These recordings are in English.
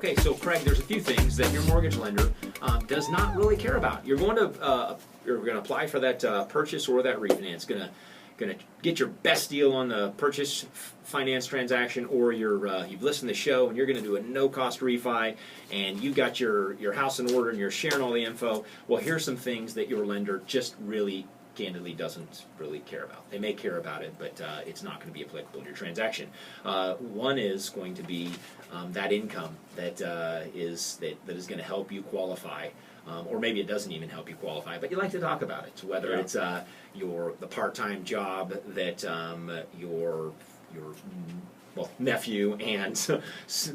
Okay, so Craig, there's a few things that your mortgage lender does not really care about. You're going to apply for that purchase or that refinance. Going to get your best deal on the purchase finance transaction, or you've listened to the show and you're going to do a no-cost refi, and you got your house in order and you're sharing all the info. Well, here's some things that your lender just really candidly doesn't really care about. They may care about it, but it's not going to be applicable to your transaction. One is going to be that income that is going to help you qualify, or maybe it doesn't even help you qualify, but you like to talk about it. Whether it's the part-time job that your nephew and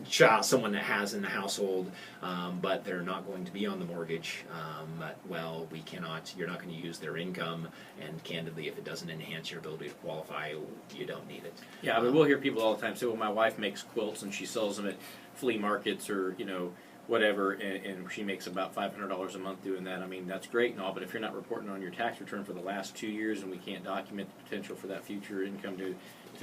child, someone that has in the household, but they're not going to be on the mortgage. Well, you're not going to use their income, and candidly, if it doesn't enhance your ability to qualify, you don't need it. Yeah, but we'll hear people all the time say, well, my wife makes quilts and she sells them at flea markets or, whatever, and she makes about $500 a month doing that. I mean, that's great and all, but if you're not reporting on your tax return for the last 2 years and we can't document the potential for that future income to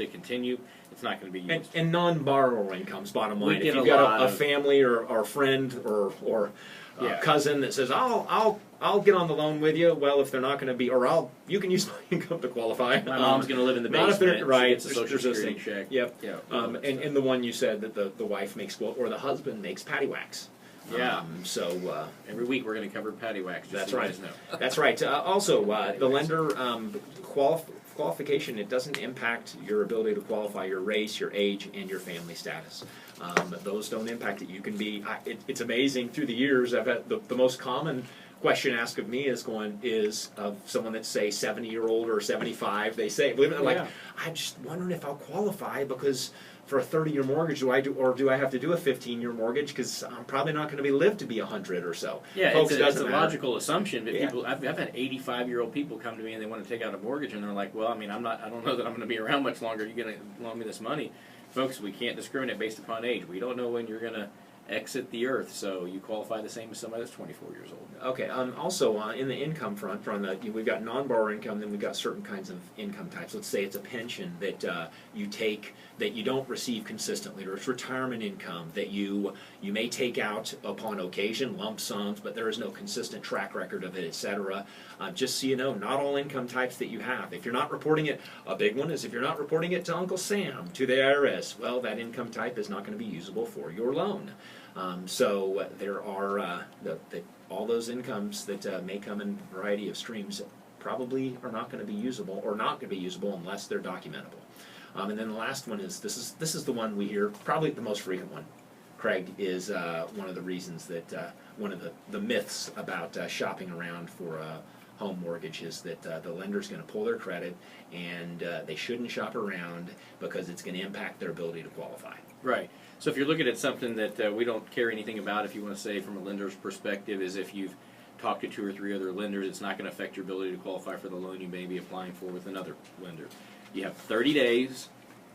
continue, it's not going to be used. And non-borrower incomes, bottom line. If you've got a family or friend or a cousin that says, I'll get on the loan with you. Well, if they're not going to be, you can use my income to qualify. My mom's going to live in the basement. Not if they're, right. She gets a Social Security check. Yep. Yeah. And the one you said that the wife makes quilt, or the husband makes patty wax. Yeah. So every week we're going to cover patty wax. That's right. That's right. Also, the lender qualification, it doesn't impact your ability to qualify, your race, your age, and your family status. Those don't impact it. You can be. It's amazing through the years. I've had the most common question asked of me is of someone that's, say, 70-year-old or 75. They say, I'm just wondering if I'll qualify because for a 30-year mortgage, do I have to do a 15-year mortgage? Because I'm probably not going to live to be 100 or so. Yeah, it's a logical assumption. But people, I've had 85-year-old people come to me and they want to take out a mortgage, and they're like, well, I mean, I don't know that I'm going to be around much longer. You're going to loan me this money, folks. We can't discriminate based upon age. We don't know when you're going to exit the earth, so you qualify the same as somebody that's 24 years old. Okay. Also, in the income front, we've got non-borrower income, then we've got certain kinds of income types. Let's say it's a pension that you take that you don't receive consistently, or it's retirement income that you may take out upon occasion, lump sums, but there is no consistent track record of it, etc. Just so you know, not all income types that you have. If you're not reporting it, a big one is if you're not reporting it to Uncle Sam, to the IRS, well, that income type is not going to be usable for your loan. So there are all those incomes that may come in a variety of streams probably are not going to be usable, or not going to be usable unless they're documentable. And then the last one is this is the one we hear, probably the most frequent one, Craig, is one of the reasons that one of the myths about shopping around for a home mortgage is that the lender's going to pull their credit, and they shouldn't shop around because it's going to impact their ability to qualify. Right. So if you're looking at something that we don't care anything about, if you want to say from a lender's perspective, is if you've talked to 2 or 3 other lenders, it's not going to affect your ability to qualify for the loan you may be applying for with another lender. You have 30 days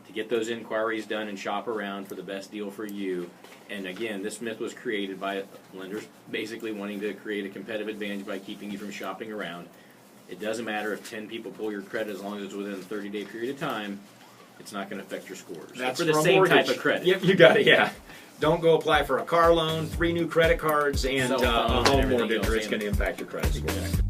to get those inquiries done and shop around for the best deal for you. And again, this myth was created by lenders basically wanting to create a competitive advantage by keeping you from shopping around. It doesn't matter if 10 people pull your credit, as long as it's within a 30-day period of time. It's not going to affect your scores. That's for the same mortgage. Type of credit. Yep, you got it, yeah. Don't go apply for a car loan, 3 new credit cards, and a home mortgage, or it's going to impact your credit score. Exactly.